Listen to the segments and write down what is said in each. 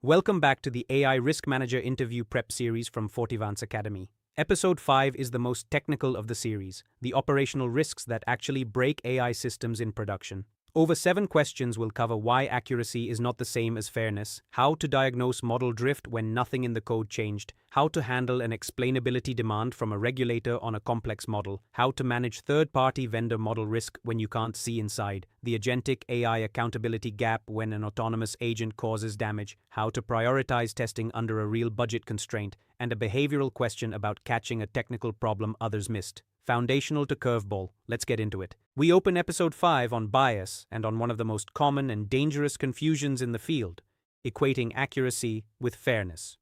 Welcome back to the AI Risk Manager interview prep series from Fortivance Academy. Episode 5 is the most technical of the series, the operational risks that actually break AI systems in production. Over 7 questions will cover why accuracy is not the same as fairness, how to diagnose model drift when nothing in the code changed, how to handle an explainability demand from a regulator on a complex model, how to manage third-party vendor model risk when you can't see inside, the agentic-AI accountability gap when an autonomous agent causes damage, how to prioritize testing under a real budget constraint, and a behavioral question about catching a technical problem others missed. Foundational to curveball, let's get into it. We open episode 5 on bias and on one of the most common and dangerous confusions in the field, equating accuracy with fairness.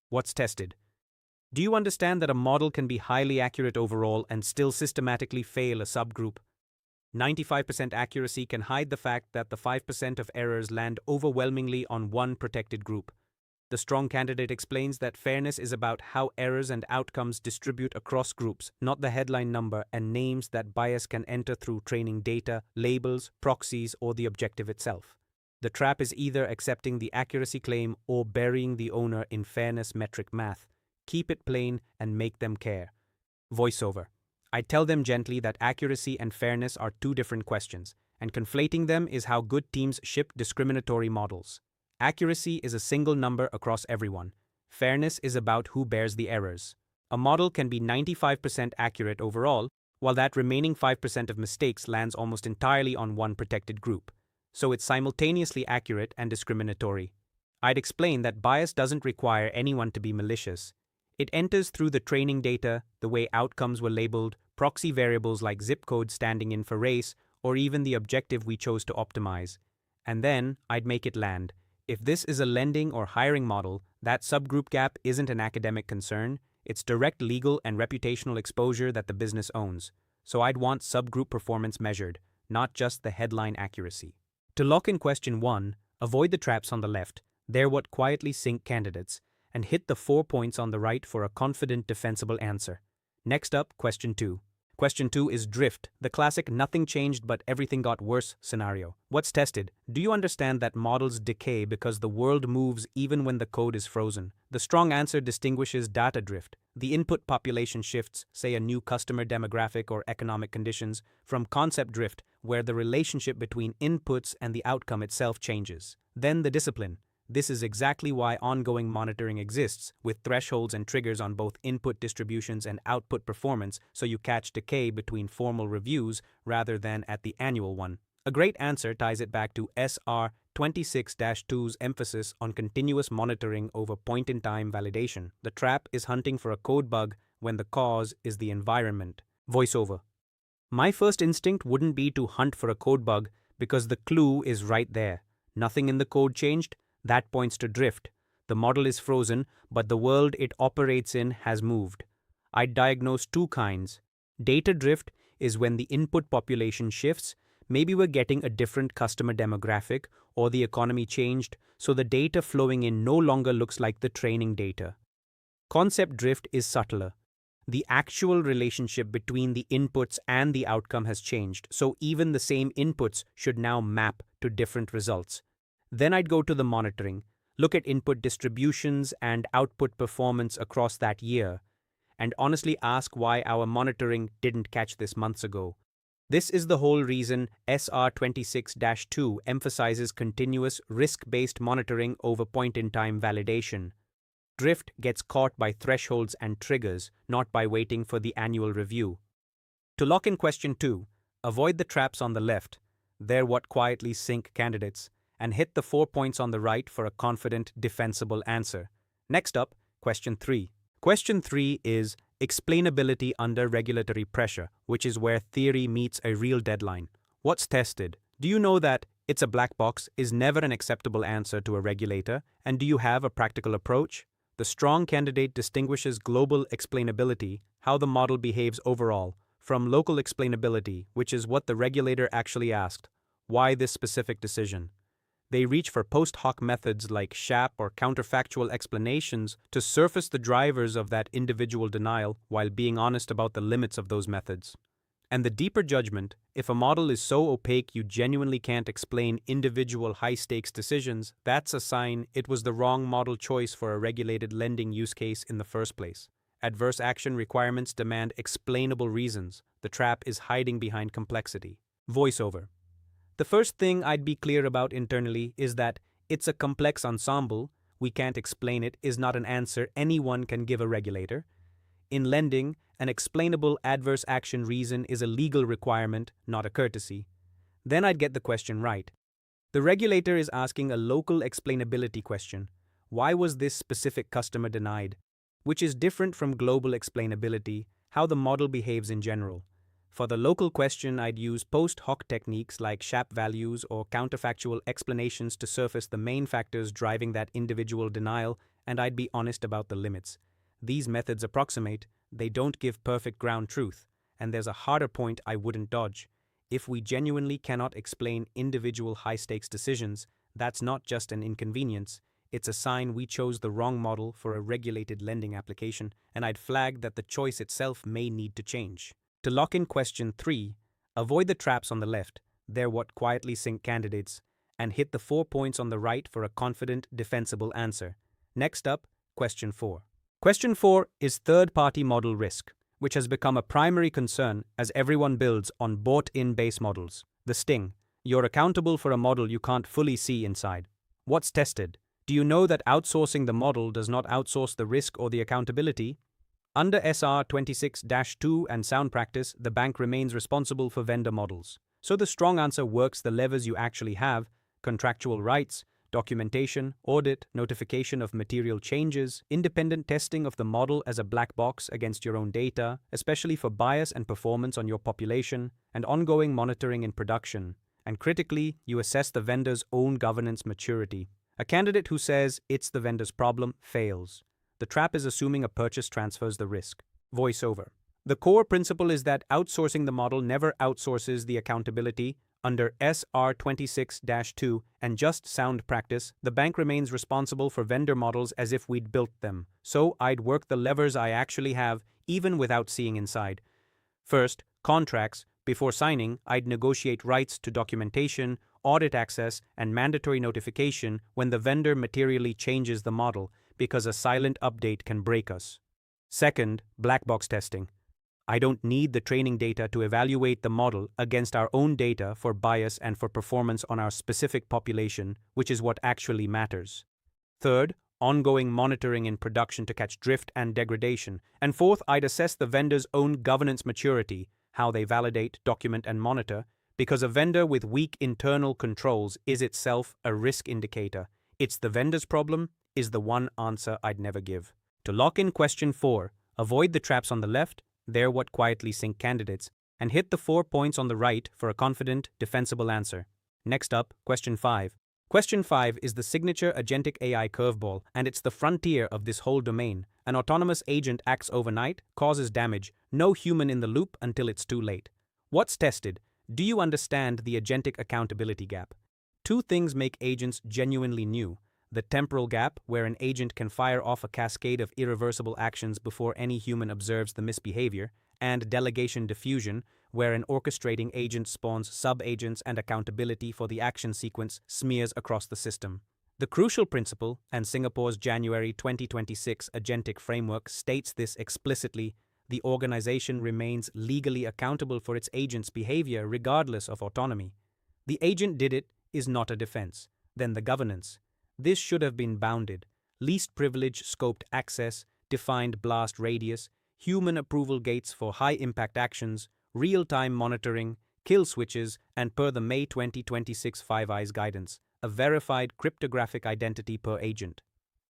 What's tested? Do you understand that a model can be highly accurate overall and still systematically fail a subgroup? 95% accuracy can hide the fact that the 5% of errors land overwhelmingly on one protected group. The strong candidate explains that fairness is about how errors and outcomes distribute across groups, not the headline number and names that bias can enter through training data, labels, proxies, or the objective itself. The trap is either accepting the accuracy claim or burying the owner in fairness metric math. Keep it plain and make them care. Voiceover. I tell them gently that accuracy and fairness are 2 different questions, and conflating them is how good teams ship discriminatory models. Accuracy is a single number across everyone. Fairness is about who bears the errors. A model can be 95% accurate overall, while that remaining 5% of mistakes lands almost entirely on one protected group. So it's simultaneously accurate and discriminatory. I'd explain that bias doesn't require anyone to be malicious. It enters through the training data, the way outcomes were labeled, proxy variables like zip code standing in for race, or even the objective we chose to optimize. And then I'd make it land. If this is a lending or hiring model, that subgroup gap isn't an academic concern, it's direct legal and reputational exposure that the business owns. So I'd want subgroup performance measured, not just the headline accuracy. To lock in question 1, avoid the traps on the left, they're what quietly sink candidates, and hit the 4 points on the right for a confident, defensible answer. Next up, question 2. Question 2 is drift, the classic nothing changed but everything got worse scenario. What's tested? Do you understand that models decay because the world moves even when the code is frozen? The strong answer distinguishes data drift. The input population shifts, say a new customer demographic or economic conditions, from concept drift, where the relationship between inputs and the outcome itself changes. Then the discipline. This is exactly why ongoing monitoring exists, with thresholds and triggers on both input distributions and output performance, so you catch decay between formal reviews rather than at the annual one. A great answer ties it back to SR 26-2's emphasis on continuous monitoring over point-in-time validation. The trap is hunting for a code bug when the cause is the environment. Voiceover. My first instinct wouldn't be to hunt for a code bug because the clue is right there. Nothing in the code changed. That points to drift. The model is frozen, but the world it operates in has moved. I'd diagnose 2 kinds. Data drift is when the input population shifts, maybe we're getting a different customer demographic or the economy changed, so the data flowing in no longer looks like the training data. Concept drift is subtler. The actual relationship between the inputs and the outcome has changed, so even the same inputs should now map to different results. Then I'd go to the monitoring, look at input distributions and output performance across that year, and honestly ask why our monitoring didn't catch this months ago. This is the whole reason SR 26-2 emphasizes continuous risk-based monitoring over point-in-time validation. Drift gets caught by thresholds and triggers, not by waiting for the annual review. To lock in question 2, avoid the traps on the left. They're what quietly sink candidates. And hit the 4 points on the right for a confident, defensible answer. Next up, question 3. Question 3 is explainability under regulatory pressure, which is where theory meets a real deadline. What's tested? Do you know that it's a black box is never an acceptable answer to a regulator, and do you have a practical approach? The strong candidate distinguishes global explainability, how the model behaves overall, from local explainability, which is what the regulator actually asked. Why this specific decision? They reach for post hoc methods like SHAP or counterfactual explanations to surface the drivers of that individual denial while being honest about the limits of those methods. And the deeper judgment, if a model is so opaque you genuinely can't explain individual high-stakes decisions, that's a sign it was the wrong model choice for a regulated lending use case in the first place. Adverse action requirements demand explainable reasons. The trap is hiding behind complexity. Voiceover. The first thing I'd be clear about internally is that it's a complex ensemble. We can't explain it is not an answer anyone can give a regulator. In lending, an explainable adverse action reason is a legal requirement, not a courtesy. Then I'd get the question right. The regulator is asking a local explainability question. Why was this specific customer denied? Which is different from global explainability, how the model behaves in general. For the local question, I'd use post hoc techniques like SHAP values or counterfactual explanations to surface the main factors driving that individual denial, and I'd be honest about the limits. These methods approximate, they don't give perfect ground truth, and there's a harder point I wouldn't dodge. If we genuinely cannot explain individual high-stakes decisions, that's not just an inconvenience, it's a sign we chose the wrong model for a regulated lending application, and I'd flag that the choice itself may need to change. To lock in question 3, avoid the traps on the left, they're what quietly sink candidates, and hit the 4 points on the right for a confident, defensible answer. Next up, question 4. Question 4 is third-party model risk, which has become a primary concern as everyone builds on bought-in base models. The sting: you're accountable for a model you can't fully see inside. What's tested? Do you know that outsourcing the model does not outsource the risk or the accountability? Under SR 26-2 and sound practice, the bank remains responsible for vendor models. So the strong answer works the levers you actually have: contractual rights, documentation, audit, notification of material changes, independent testing of the model as a black box against your own data, especially for bias and performance on your population, and ongoing monitoring in production. And critically, you assess the vendor's own governance maturity. A candidate who says it's the vendor's problem fails. The trap is assuming a purchase transfers the risk. Voiceover. The core principle is that outsourcing the model never outsources the accountability. Under SR 26-2 and just sound practice, the bank remains responsible for vendor models as if we'd built them. So I'd work the levers I actually have, even without seeing inside. First, contracts. Before signing, I'd negotiate rights to documentation, audit access, and mandatory notification when the vendor materially changes the model, because a silent update can break us. Second, black box testing. I don't need the training data to evaluate the model against our own data for bias and for performance on our specific population, which is what actually matters. Third, ongoing monitoring in production to catch drift and degradation. And fourth, I'd assess the vendor's own governance maturity, how they validate, document, and monitor, because a vendor with weak internal controls is itself a risk indicator. It's the vendor's problem, is the one answer I'd never give. To lock in question 4, avoid the traps on the left, they're what quietly sink candidates, and hit the 4 points on the right for a confident, defensible answer. Next up, question 5. Question 5 is the signature agentic AI curveball, and it's the frontier of this whole domain. An autonomous agent acts overnight, causes damage, no human in the loop until it's too late. What's tested? Do you understand the agentic accountability gap? Two things make agents genuinely new: the temporal gap, where an agent can fire off a cascade of irreversible actions before any human observes the misbehavior, and delegation diffusion, where an orchestrating agent spawns sub-agents and accountability for the action sequence smears across the system. The crucial principle, and Singapore's January 2026 agentic framework states this explicitly: the organization remains legally accountable for its agent's behavior regardless of autonomy. The agent did it is not a defense. Then the governance. This should have been bounded: least privilege scoped access, defined blast radius, human approval gates for high-impact actions, real-time monitoring, kill switches, and per the May 2026 Five Eyes guidance, a verified cryptographic identity per agent.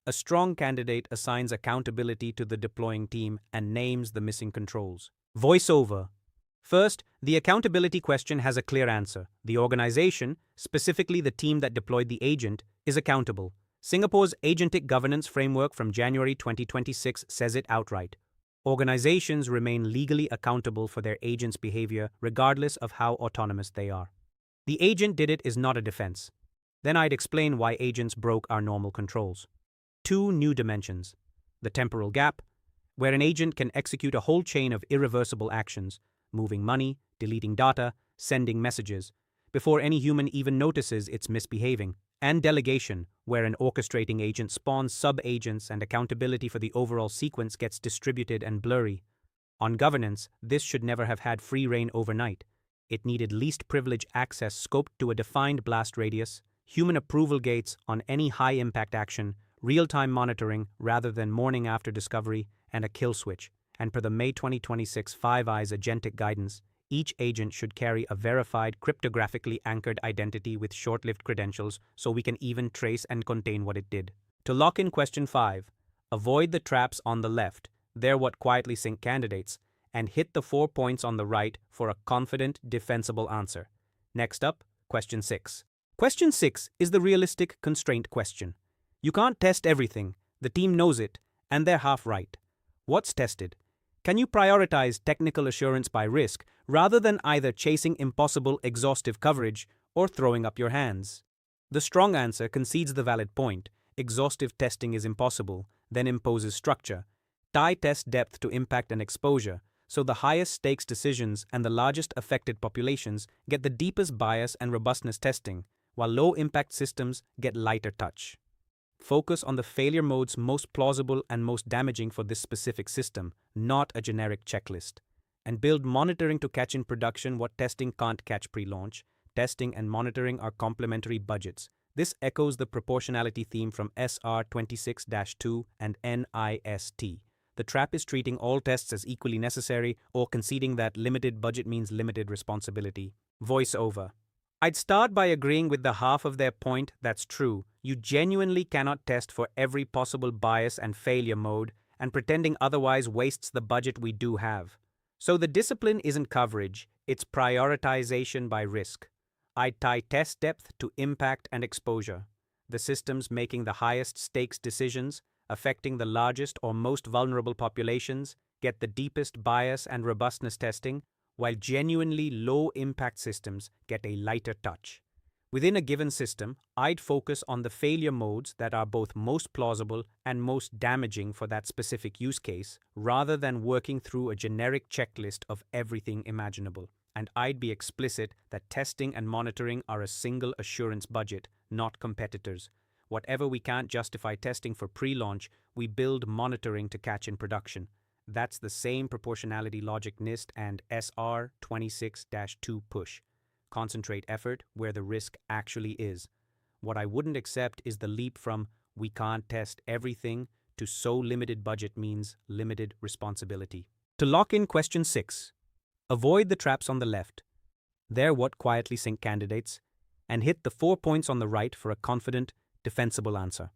A strong candidate assigns accountability to the deploying team and names the missing controls. Voiceover. First, the accountability question has a clear answer. The organization, specifically the team that deployed the agent, is accountable. Singapore's agentic governance framework from January 2026 says it outright. Organizations remain legally accountable for their agents' behavior regardless of how autonomous they are. The agent did it is not a defense. Then I'd explain why agents broke our normal controls. 2 new dimensions: the temporal gap, where an agent can execute a whole chain of irreversible actions, moving money, deleting data, sending messages, before any human even notices it's misbehaving. And delegation, where an orchestrating agent spawns sub-agents and accountability for the overall sequence gets distributed and blurry. On governance, this should never have had free reign overnight. It needed least privilege access scoped to a defined blast radius, human approval gates on any high-impact action, real-time monitoring rather than morning after discovery, and a kill switch. And per the May 2026 Five Eyes agentic guidance, each agent should carry a verified, cryptographically anchored identity with short-lived credentials so we can even trace and contain what it did. To lock in question 5, avoid the traps on the left, they're what quietly sink candidates, and hit the 4 points on the right for a confident, defensible answer. Next up, question 6. Question 6 is the realistic constraint question. You can't test everything, the team knows it, and they're half right. What's tested? Can you prioritize technical assurance by risk rather than either chasing impossible exhaustive coverage or throwing up your hands? The strong answer concedes the valid point. Exhaustive testing is impossible, then imposes structure. Tie test depth to impact and exposure, so the highest stakes decisions and the largest affected populations get the deepest bias and robustness testing, while low-impact systems get lighter touch. Focus on the failure modes most plausible and most damaging for this specific system, not a generic checklist. And build monitoring to catch in production what testing can't catch pre-launch. Testing and monitoring are complementary budgets. This echoes the proportionality theme from SR 26-2 and NIST. The trap is treating all tests as equally necessary or conceding that limited budget means limited responsibility. Voiceover. I'd start by agreeing with the half of their point that's true. You genuinely cannot test for every possible bias and failure mode, and pretending otherwise wastes the budget we do have. So the discipline isn't coverage, it's prioritization by risk. I'd tie test depth to impact and exposure. The systems making the highest stakes decisions, affecting the largest or most vulnerable populations, get the deepest bias and robustness testing, while genuinely low-impact systems get a lighter touch. Within a given system, I'd focus on the failure modes that are both most plausible and most damaging for that specific use case, rather than working through a generic checklist of everything imaginable. And I'd be explicit that testing and monitoring are a single assurance budget, not competitors. Whatever we can't justify testing for pre-launch, we build monitoring to catch in production. That's the same proportionality logic NIST and SR 26-2 push. Concentrate effort where the risk actually is. What I wouldn't accept is the leap from we can't test everything to so limited budget means limited responsibility. To lock in question 6, avoid the traps on the left. They're what quietly sink candidates, and hit the 4 points on the right for a confident, defensible answer.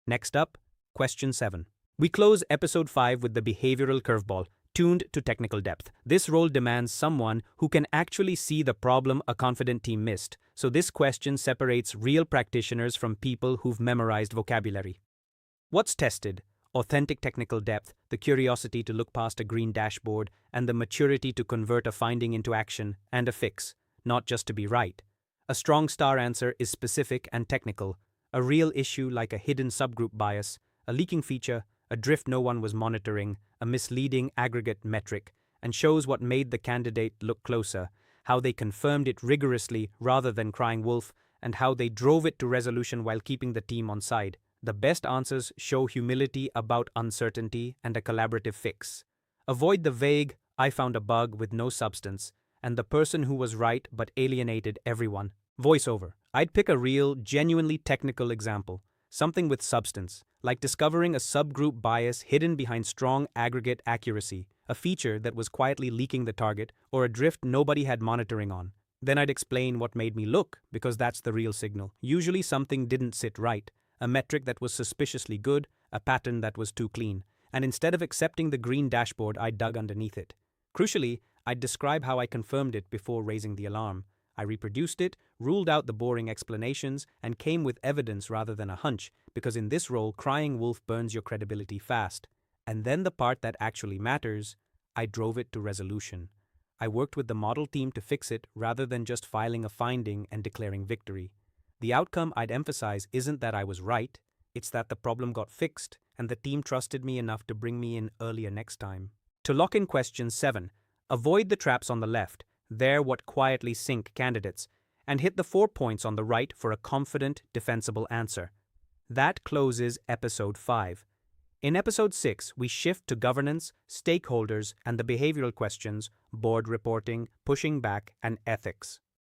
Next up, question 7. We close episode 5 with the behavioral curveball, tuned to technical depth. This role demands someone who can actually see the problem a confident team missed, so this question separates real practitioners from people who've memorized vocabulary. What's tested? Authentic technical depth, the curiosity to look past a green dashboard, and the maturity to convert a finding into action and a fix, not just to be right. A strong star answer is specific and technical, a real issue like a hidden subgroup bias, a leaking feature, a drift no one was monitoring, a misleading aggregate metric, and shows what made the candidate look closer, how they confirmed it rigorously rather than crying wolf, and how they drove it to resolution while keeping the team on side. The best answers show humility about uncertainty and a collaborative fix. Avoid the vague, I found a bug with no substance, and the person who was right but alienated everyone. Voiceover. I'd pick a real, genuinely technical example, something with substance, like discovering a subgroup bias hidden behind strong aggregate accuracy, a feature that was quietly leaking the target, or a drift nobody had monitoring on. Then I'd explain what made me look, because that's the real signal. Usually something didn't sit right, a metric that was suspiciously good, a pattern that was too clean, and instead of accepting the green dashboard, I dug underneath it. Crucially, I'd describe how I confirmed it before raising the alarm. I reproduced it, ruled out the boring explanations, and came with evidence rather than a hunch, because in this role, crying wolf burns your credibility fast. And then the part that actually matters, I drove it to resolution. I worked with the model team to fix it rather than just filing a finding and declaring victory. The outcome I'd emphasize isn't that I was right, it's that the problem got fixed, and the team trusted me enough to bring me in earlier next time. To lock in question 7, Avoid the traps on the left, they're what quietly sink candidates, and hit the 4 points on the right for a confident, defensible answer. That closes Episode 5. In Episode 6, we shift to governance, stakeholders, and the behavioral questions, board reporting, pushing back, and ethics.